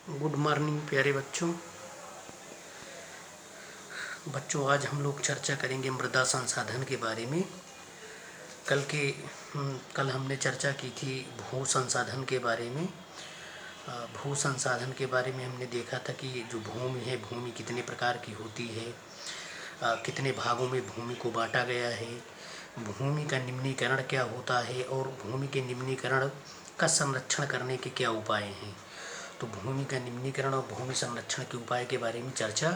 Good morning प्यारे बच्चों। आज हम लोग चर्चा करेंगे मृदा संसाधन के बारे में। कल हमने चर्चा की थी भू संसाधन के बारे में। भू संसाधन के बारे में हमने देखा था कि जो भूमि है, भूमि कितने प्रकार की होती है, कितने भागों में भूमि को बांटा गया है, भूमि का निम्नीकरण क्या होता है और भूमि के निम्नीकरण का संरक्षण करने के क्या उपाय हैं। तो भूमि का निम्नीकरण और भूमि संरक्षण के उपाय के बारे में चर्चा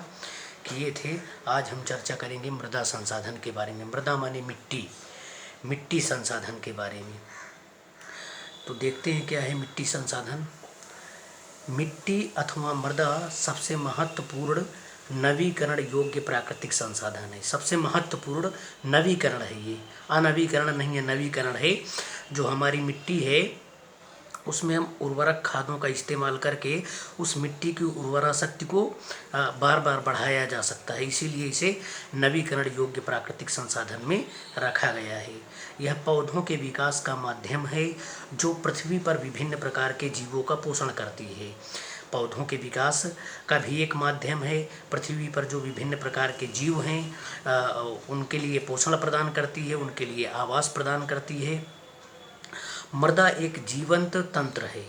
किए थे। आज हम चर्चा करेंगे मृदा संसाधन के बारे में। मृदा माने मिट्टी, मिट्टी संसाधन के बारे में। तो देखते हैं क्या है मिट्टी संसाधन। मिट्टी अथवा मृदा सबसे महत्वपूर्ण नवीकरण योग्य प्राकृतिक संसाधन है। सबसे महत्वपूर्ण नवीकरण है ये, अनवीकरण नहीं है, नवीकरण है। जो हमारी मिट्टी है उसमें हम उर्वरक खादों का इस्तेमाल करके उस मिट्टी की उर्वरा शक्ति को बार बार बढ़ाया जा सकता है। इसीलिए इसे नवीकरण योग्य प्राकृतिक संसाधन में रखा गया है। यह पौधों के विकास का माध्यम है जो पृथ्वी पर विभिन्न प्रकार के जीवों का पोषण करती है। पौधों के विकास का भी एक माध्यम है। पृथ्वी पर जो विभिन्न प्रकार के जीव हैं उनके लिए पोषण प्रदान करती है, उनके लिए आवास प्रदान करती है। मृदा एक जीवंत तंत्र है।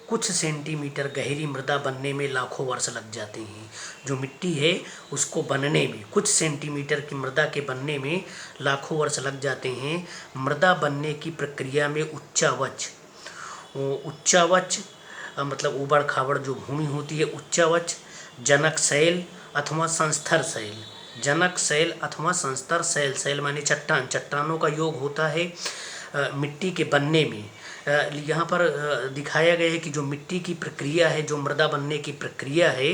कुछ सेंटीमीटर गहरी मृदा बनने में लाखों वर्ष लग जाते हैं। जो मिट्टी है उसको बनने में, कुछ सेंटीमीटर की मृदा के बनने में लाखों वर्ष लग जाते हैं। मृदा बनने की प्रक्रिया में उच्चावच मतलब ऊबड़ खाबड़ जो भूमि होती है, उच्चावच, जनक शैल अथवा संस्तर शैल, जनक शैल अथवा संस्तर शैल, शैल माने चट्टान, चट्टानों का योग होता है मिट्टी के बनने में। यहाँ पर दिखाया गया है कि जो मिट्टी की प्रक्रिया है, जो मृदा बनने की प्रक्रिया है,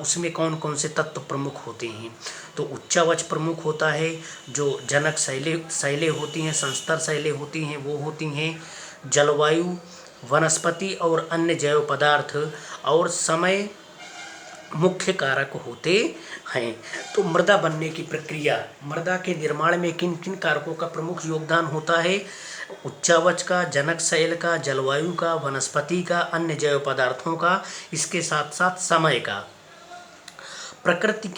उसमें कौन कौन से तत्व प्रमुख होते हैं। तो उच्चावच प्रमुख होता है। जो जनक शैलें होती हैं, संस्तर शैलें होती हैं, वो होती हैं जलवायु, वनस्पति और अन्य जैव पदार्थ और समय मुख्य कारक होते हैं। तो मृदा बनने की प्रक्रिया, मृदा के निर्माण में किन किन कारकों का प्रमुख योगदान होता है। उच्चावच का, जनक शैल का, जलवायु का, वनस्पति का, अन्य जैव पदार्थों का, इसके साथ साथ समय का। प्रकृति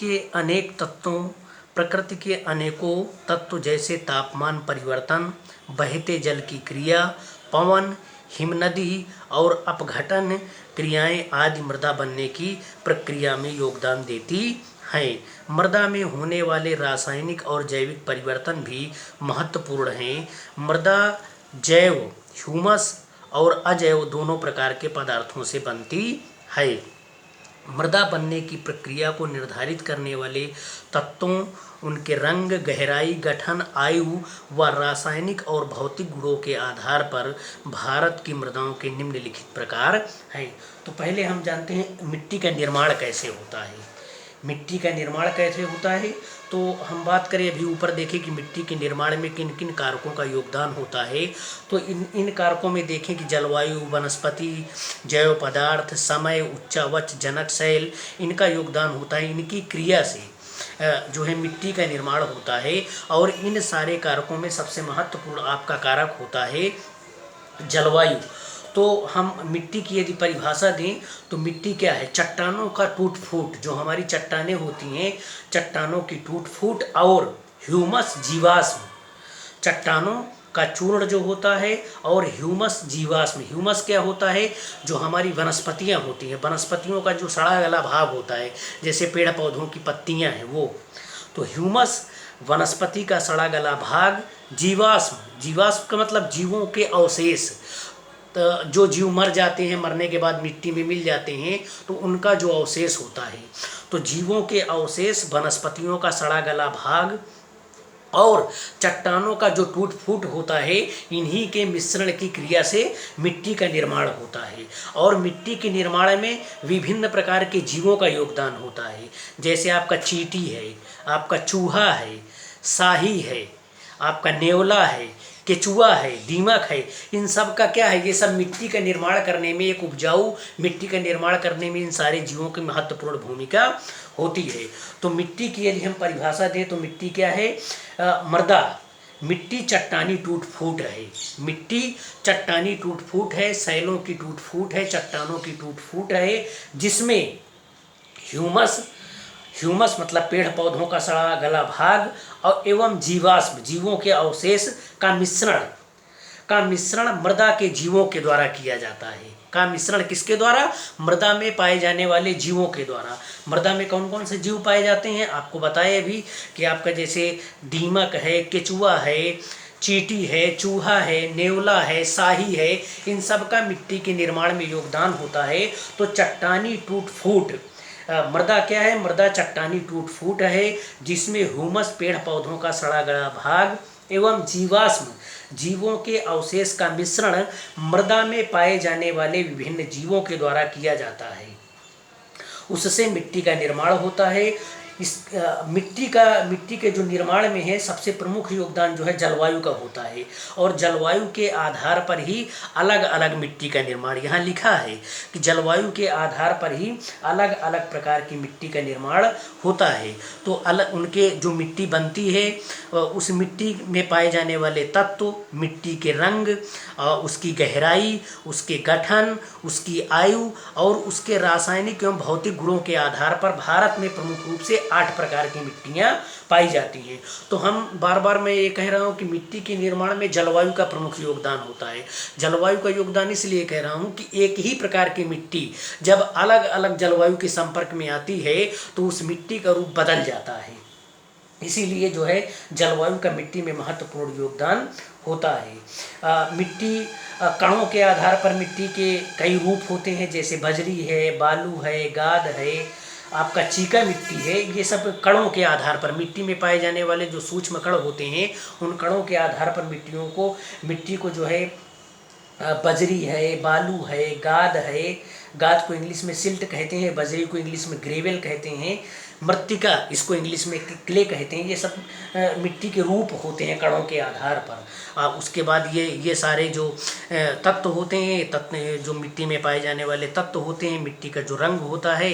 के अनेकों तत्व जैसे तापमान परिवर्तन, बहते जल की क्रिया, पवन, हिमनदी और अपघटन क्रियाएं आदि मृदा बनने की प्रक्रिया में योगदान देती हैं। मृदा में होने वाले रासायनिक और जैविक परिवर्तन भी महत्वपूर्ण हैं। मृदा जैव, ह्यूमस और अजैव दोनों प्रकार के पदार्थों से बनती है। मृदा बनने की प्रक्रिया को निर्धारित करने वाले तत्वों, उनके रंग, गहराई, गठन, आयु व रासायनिक और भौतिक गुणों के आधार पर भारत की मृदाओं के निम्नलिखित प्रकार हैं। तो पहले हम जानते हैं मिट्टी का निर्माण कैसे होता है। मिट्टी का निर्माण कैसे होता है, तो हम बात करें, अभी ऊपर देखें कि मिट्टी के निर्माण में किन किन कारकों का योगदान होता है। तो इन कारकों में देखें कि जलवायु, वनस्पति, जैव पदार्थ, समय, उच्चावच, जनक शैल, इनका योगदान होता है। इनकी क्रिया से जो है मिट्टी का निर्माण होता है। और इन सारे कारकों में सबसे महत्वपूर्ण आपका कारक होता है जलवायु। तो हम मिट्टी की यदि परिभाषा दें तो मिट्टी क्या है, चट्टानों का टूट फूट, जो हमारी चट्टानें होती हैं, चट्टानों की टूट फूट और ह्यूमस जीवाश्म, चट्टानों का चूर्ण जो होता है और ह्यूमस जीवाश्म। ह्यूमस क्या होता है, जो हमारी वनस्पतियां होती हैं, वनस्पतियों का जो सड़ा गला भाग होता है, जैसे पेड़ पौधों की पत्तियां हैं वो। तो ह्यूमस वनस्पति का सड़ा गला भाग, जीवाश्म, जीवाश्म का मतलब जीवों के अवशेष, तो जो जीव मर जाते हैं, मरने के बाद मिट्टी में मिल जाते हैं, तो उनका जो अवशेष होता है, तो जीवों के अवशेष, वनस्पतियों का सड़ा गला भाग और चट्टानों का जो टूट फूट होता है, इन्हीं के मिश्रण की क्रिया से मिट्टी का निर्माण होता है। और मिट्टी के निर्माण में विभिन्न प्रकार के जीवों का योगदान होता है। जैसे आपका चींटी है, आपका चूहा है, साही है, आपका नेवला है, केचुआ है, दीमक है, इन सब का क्या है, ये सब मिट्टी का निर्माण करने में, एक उपजाऊ मिट्टी का निर्माण करने में इन सारे जीवों की महत्वपूर्ण भूमिका होती है। तो मिट्टी की यदि हम परिभाषा दें तो मिट्टी क्या है, मृदा मिट्टी चट्टानी टूट फूट है। मिट्टी चट्टानी टूट फूट है, सैलों की टूट फूट है, चट्टानों की टूट फूट है, जिसमें ह्यूमस, ह्यूमस मतलब पेड़ पौधों का सड़ा गला भाग और एवं जीवाश्म, जीवों के अवशेष का मिश्रण मृदा के जीवों के द्वारा किया जाता है। का मिश्रण किसके द्वारा? मृदा में पाए जाने वाले जीवों के द्वारा। मृदा में कौन कौन से जीव पाए जाते हैं आपको बताया अभी कि आपका जैसे दीमक है, केचुआ है, चींटी है, चूहा है, नेवला है, साही है, इन सब का मिट्टी के निर्माण में योगदान होता है। तो चट्टानी टूट फूट मृदा क्या है? मृदा चट्टानी टूट फूट है, जिसमें ह्यूमस पेड़ पौधों का सड़ा गला भाग एवं जीवाश्म, जीवों के अवशेष का मिश्रण मृदा में पाए जाने वाले विभिन्न जीवों के द्वारा किया जाता है। उससे मिट्टी का निर्माण होता है। इस मिट्टी के जो निर्माण में है सबसे प्रमुख योगदान जो है जलवायु का होता है, और जलवायु के आधार पर ही अलग अलग मिट्टी का निर्माण, यहाँ लिखा है कि जलवायु के आधार पर ही अलग अलग प्रकार की मिट्टी का निर्माण होता है। तो अलग उनके जो मिट्टी बनती है उस मिट्टी में पाए जाने वाले तत्व, मिट्टी के रंग, उसकी गहराई, उसके गठन, उसकी आयु और उसके रासायनिक एवं भौतिक गुणों के आधार पर भारत में प्रमुख रूप से 8 प्रकार की मिट्टियाँ पाई जाती हैं। तो हम बार बार मैं ये कह रहा हूँ कि मिट्टी के निर्माण में जलवायु का प्रमुख योगदान होता है। जलवायु का योगदान इसलिए कह रहा हूँ कि एक ही प्रकार की मिट्टी जब अलग अलग जलवायु के संपर्क में आती है तो उस मिट्टी का रूप बदल जाता है। इसीलिए जो है जलवायु का मिट्टी में महत्वपूर्ण योगदान होता है। मिट्टी कणों के आधार पर मिट्टी के कई रूप होते हैं, जैसे बजरी है, बालू है, गाद है, आपका चीका मिट्टी है। ये सब कणों के आधार पर मिट्टी में पाए जाने वाले जो सूक्ष्म कण होते हैं उन कणों के आधार पर मिट्टी को जो है बजरी है, बालू है, गाद है, गाद को इंग्लिश में सिल्ट कहते हैं, बजरी को इंग्लिश में ग्रेवल कहते हैं, मृत्तिका इसको इंग्लिश में क्ले कहते हैं। ये सब मिट्टी के रूप होते हैं कणों के आधार पर। उसके बाद ये सारे जो तत्व होते हैं, तत्व जो मिट्टी में पाए जाने वाले तत्व होते हैं, मिट्टी का जो रंग होता है,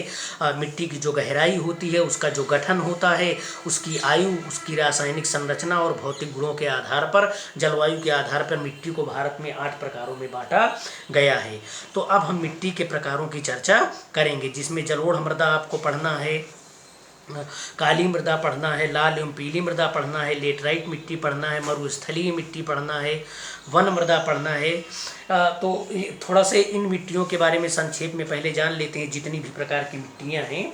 मिट्टी की जो गहराई होती है, उसका जो गठन होता है, उसकी आयु, उसकी रासायनिक संरचना और भौतिक गुणों के आधार पर, जलवायु के आधार पर मिट्टी को भारत में 8 प्रकारों में बांटा गया है। तो अब हम मिट्टी के प्रकारों की चर्चा करेंगे, जिसमें जलोढ़ मृदा आपको पढ़ना है, काली मृदा पढ़ना है, लाल एवं पीली मृदा पढ़ना है, लेटराइट मिट्टी पढ़ना है, मरुस्थलीय मिट्टी पढ़ना है, वन मृदा पढ़ना है। तो थोड़ा से इन मिट्टियों के बारे में संक्षेप में पहले जान लेते हैं। जितनी भी प्रकार की मिट्टियाँ हैं,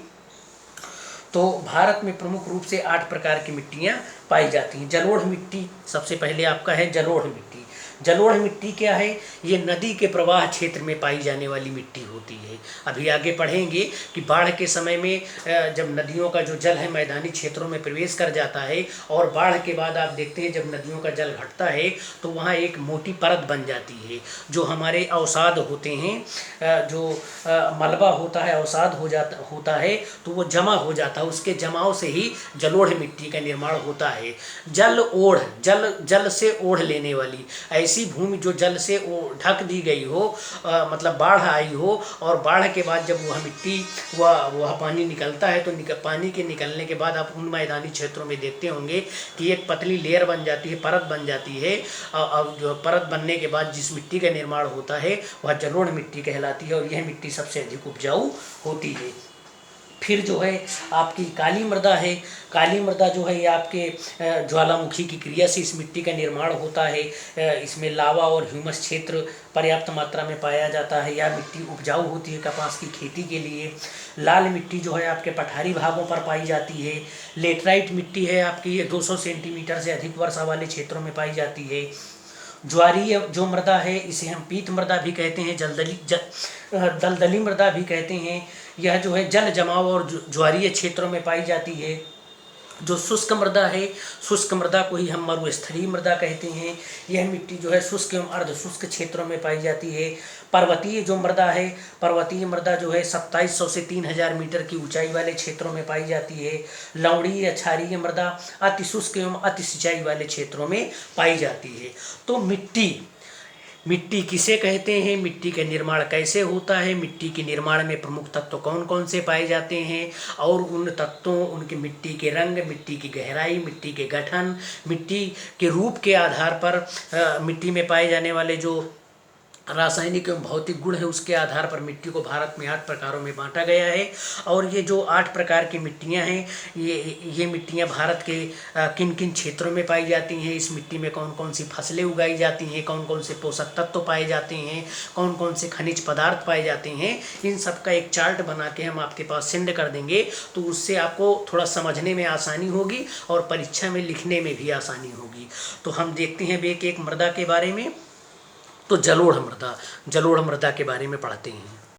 तो भारत में प्रमुख रूप से 8 प्रकार की मिट्टियाँ पाई जाती हैं। जलोढ़ मिट्टी सबसे पहले आपका है जलोढ़ मिट्टी। जलोढ़ मिट्टी क्या है? ये नदी के प्रवाह क्षेत्र में पाई जाने वाली मिट्टी होती है। अभी आगे पढ़ेंगे कि बाढ़ के समय में जब नदियों का जो जल है मैदानी क्षेत्रों में प्रवेश कर जाता है, और बाढ़ के बाद आप देखते हैं जब नदियों का जल घटता है तो वहाँ एक मोटी परत बन जाती है, जो हमारे अवसाद होते हैं, जो मलबा होता है अवसाद होता है, तो वो जमा हो जाता है। उसके जमाव से ही जलोढ़ मिट्टी का निर्माण होता है। जल से ओढ़ लेने वाली ऐसी भूमि जो जल से ढक दी गई हो, मतलब बाढ़ आई हो, और बाढ़ के बाद जब वह मिट्टी वह पानी निकलता है, तो पानी के निकलने के बाद आप उन मैदानी क्षेत्रों में देखते होंगे कि एक पतली लेयर बन जाती है, परत बन जाती है। और जो परत बनने के बाद जिस मिट्टी का निर्माण होता है वह जलोढ़ मिट्टी कहलाती है, और यह मिट्टी सबसे अधिक उपजाऊ होती है। फिर जो है आपकी काली मृदा है। काली मृदा जो है ये आपके ज्वालामुखी की क्रिया से इस मिट्टी का निर्माण होता है। इसमें लावा और ह्यूमस क्षेत्र पर्याप्त मात्रा में पाया जाता है। यह मिट्टी उपजाऊ होती है कपास की खेती के लिए। लाल मिट्टी जो है आपके पठारी भागों पर पाई जाती है। लेटराइट मिट्टी है आपकी, ये 200 सेंटीमीटर से अधिक वर्षा वाले क्षेत्रों में पाई जाती है। ज्वारीय जो मृदा है इसे हम पीत मृदा भी कहते हैं, दलदली मृदा भी कहते हैं। यह जो है जल जमाव और ज्वारीय क्षेत्रों में पाई जाती है। जो शुष्क मृदा है, शुष्क मृदा को ही हम मरुस्थलीय मृदा कहते हैं। यह मिट्टी जो है शुष्क एवं अर्ध शुष्क क्षेत्रों में पाई जाती है। पर्वतीय जो मृदा है, पर्वतीय मृदा जो है 2700 से 3000 मीटर की ऊंचाई वाले क्षेत्रों में पाई जाती है। लवणीय क्षारीय मृदा अति शुष्क एवं अति सिंचाई वाले क्षेत्रों में पाई जाती है। तो मिट्टी मिट्टी किसे कहते हैं, मिट्टी का निर्माण कैसे होता है, मिट्टी के निर्माण में प्रमुख तत्व कौन कौन से पाए जाते हैं, और उन तत्वों, उनके मिट्टी के रंग, मिट्टी की गहराई, मिट्टी के गठन, मिट्टी के रूप के आधार पर मिट्टी में पाए जाने वाले जो रासायनिक एवं भौतिक गुण है उसके आधार पर मिट्टी को भारत में 8 प्रकारों में बांटा गया है। और ये जो 8 प्रकार की मिट्टियाँ हैं, ये मिट्टियाँ भारत के किन किन क्षेत्रों में पाई जाती हैं, इस मिट्टी में कौन कौन सी फसलें उगाई जाती हैं, कौन कौन से पोषक तत्व पाए जाते हैं, कौन कौन से खनिज पदार्थ पाए जाते हैं, इन सब का एक चार्ट बना के हम आपके पास सेंड कर देंगे। तो उससे आपको थोड़ा समझने में आसानी होगी और परीक्षा में लिखने में भी आसानी होगी। तो हम देखते हैं एक एक मृदा के बारे में। तो जलोढ़ मृदा के बारे में पढ़ते हैं।